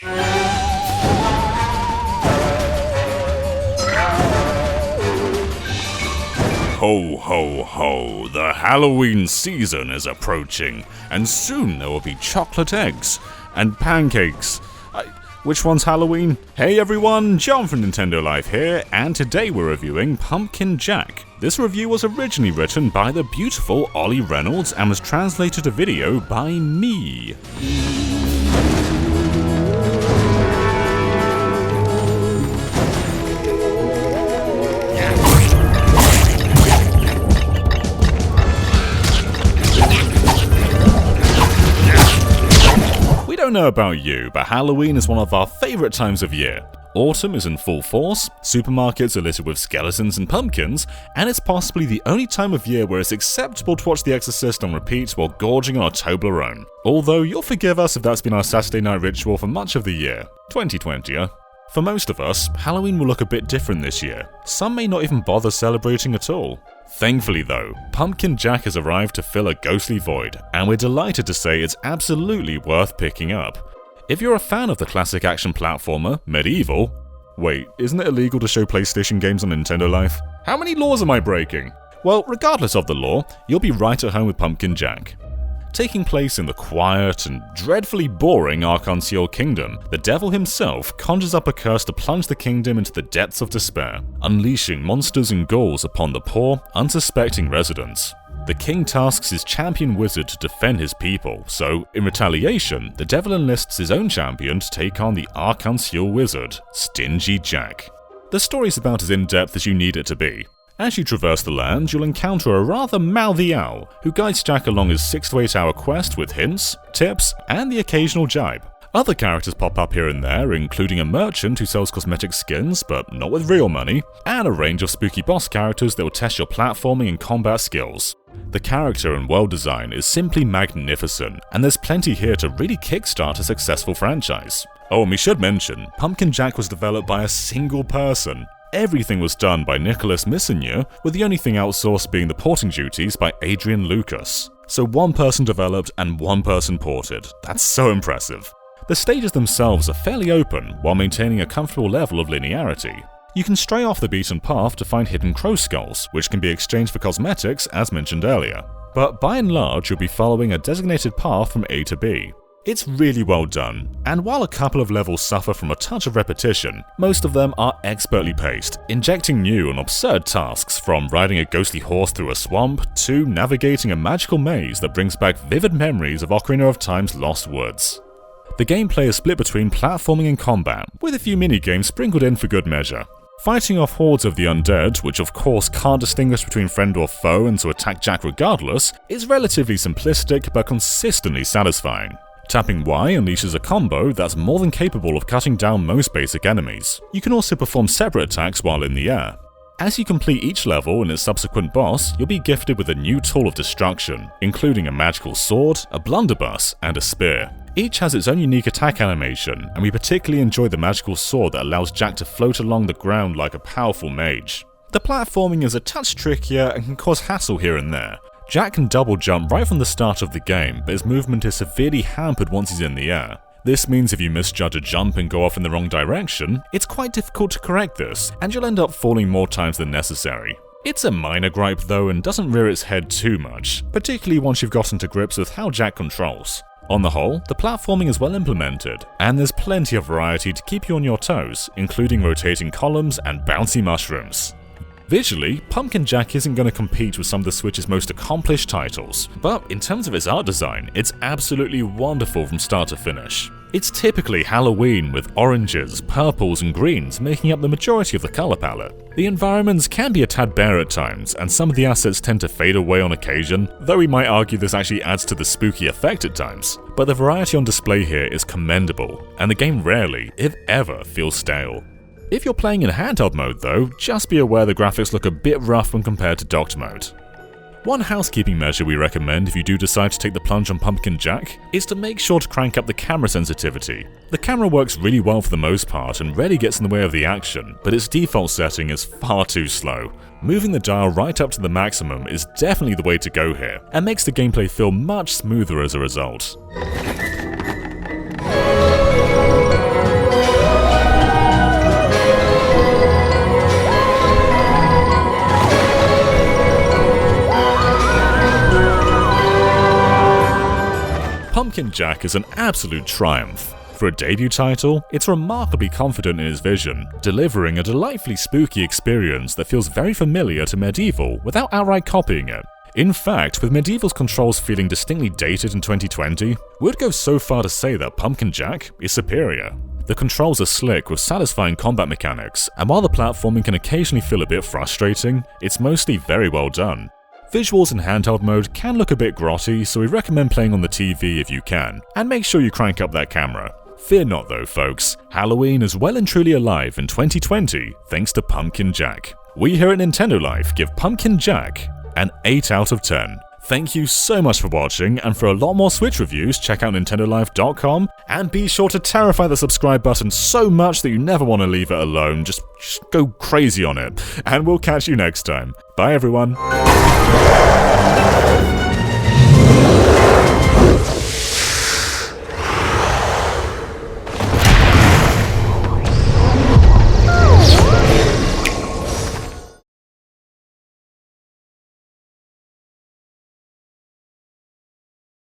Ho ho ho, the Halloween season is approaching, and soon there will be chocolate eggs and pancakes. Which one's Halloween? Hey everyone, John from Nintendo Life here, and today we're reviewing Pumpkin Jack. This review was originally written by the beautiful Ollie Reynolds and was translated to video by me. I don't know about you, but Halloween is one of our favourite times of year. Autumn is in full force, supermarkets are littered with skeletons and pumpkins, and it's possibly the only time of year where it's acceptable to watch The Exorcist on repeat while gorging on a Toblerone. Although you'll forgive us if that's been our Saturday night ritual for much of the year. 2020. For most of us, Halloween will look a bit different this year. Some may not even bother celebrating at all. Thankfully though, Pumpkin Jack has arrived to fill a ghostly void, and we're delighted to say it's absolutely worth picking up. If you're a fan of the classic action platformer, Medieval... Wait, isn't it illegal to show PlayStation games on Nintendo Life? How many laws am I breaking? Well, regardless of the law, you'll be right at home with Pumpkin Jack. Taking place in the quiet and dreadfully boring Arc-en-Ciel kingdom, the devil himself conjures up a curse to plunge the kingdom into the depths of despair, unleashing monsters and ghouls upon the poor, unsuspecting residents. The king tasks his champion wizard to defend his people, so, in retaliation, the devil enlists his own champion to take on the Arc-en-Ciel wizard, Stingy Jack. The story's about as in-depth as you need it to be. As you traverse the land, you'll encounter a rather mouthy owl, who guides Jack along his 6 to 8 hour quest with hints, tips, and the occasional jibe. Other characters pop up here and there, including a merchant who sells cosmetic skins, but not with real money, and a range of spooky boss characters that will test your platforming and combat skills. The character and world design is simply magnificent, and there's plenty here to really kickstart a successful franchise. Oh, and we should mention, Pumpkin Jack was developed by a single person. Everything was done by Nicolas Missonnier, with the only thing outsourced being the porting duties by Adrian Lucas. So one person developed and one person ported. That's so impressive. The stages themselves are fairly open, while maintaining a comfortable level of linearity. You can stray off the beaten path to find hidden crow skulls, which can be exchanged for cosmetics as mentioned earlier. But by and large, you'll be following a designated path from A to B. It's really well done, and while a couple of levels suffer from a touch of repetition, most of them are expertly paced, injecting new and absurd tasks from riding a ghostly horse through a swamp to navigating a magical maze that brings back vivid memories of Ocarina of Time's Lost Woods. The gameplay is split between platforming and combat, with a few minigames sprinkled in for good measure. Fighting off hordes of the undead, which of course can't distinguish between friend or foe and so attack Jack regardless, is relatively simplistic but consistently satisfying. Tapping Y unleashes a combo that's more than capable of cutting down most basic enemies. You can also perform separate attacks while in the air. As you complete each level and its subsequent boss, you'll be gifted with a new tool of destruction, including a magical sword, a blunderbuss, and a spear. Each has its own unique attack animation, and we particularly enjoy the magical sword that allows Jack to float along the ground like a powerful mage. The platforming is a touch trickier and can cause hassle here and there. Jack can double jump right from the start of the game, but his movement is severely hampered once he's in the air. This means if you misjudge a jump and go off in the wrong direction, it's quite difficult to correct this, and you'll end up falling more times than necessary. It's a minor gripe though and doesn't rear its head too much, particularly once you've gotten to grips with how Jack controls. On the whole, the platforming is well implemented, and there's plenty of variety to keep you on your toes, including rotating columns and bouncy mushrooms. Visually, Pumpkin Jack isn't going to compete with some of the Switch's most accomplished titles, but in terms of its art design, it's absolutely wonderful from start to finish. It's typically Halloween with oranges, purples and greens making up the majority of the colour palette. The environments can be a tad bare at times, and some of the assets tend to fade away on occasion, though we might argue this actually adds to the spooky effect at times. But the variety on display here is commendable, and the game rarely, if ever, feels stale. If you're playing in handheld mode though, just be aware the graphics look a bit rough when compared to docked mode. One housekeeping measure we recommend if you do decide to take the plunge on Pumpkin Jack is to make sure to crank up the camera sensitivity. The camera works really well for the most part and rarely gets in the way of the action, but its default setting is far too slow. Moving the dial right up to the maximum is definitely the way to go here, and makes the gameplay feel much smoother as a result. Pumpkin Jack is an absolute triumph. For a debut title, it's remarkably confident in his vision, delivering a delightfully spooky experience that feels very familiar to Medieval without outright copying it. In fact, with Medieval's controls feeling distinctly dated in 2020, we'd go so far to say that Pumpkin Jack is superior. The controls are slick with satisfying combat mechanics, and while the platforming can occasionally feel a bit frustrating, it's mostly very well done. Visuals in handheld mode can look a bit grotty, so we recommend playing on the TV if you can, and make sure you crank up that camera. Fear not though, folks. Halloween is well and truly alive in 2020 thanks to Pumpkin Jack. We here at Nintendo Life give Pumpkin Jack an 8 out of 10. Thank you so much for watching, and for a lot more Switch reviews, check out nintendolife.com, and be sure to terrify the subscribe button so much that you never want to leave it alone. Just go crazy on it. And we'll catch you next time. Bye everyone.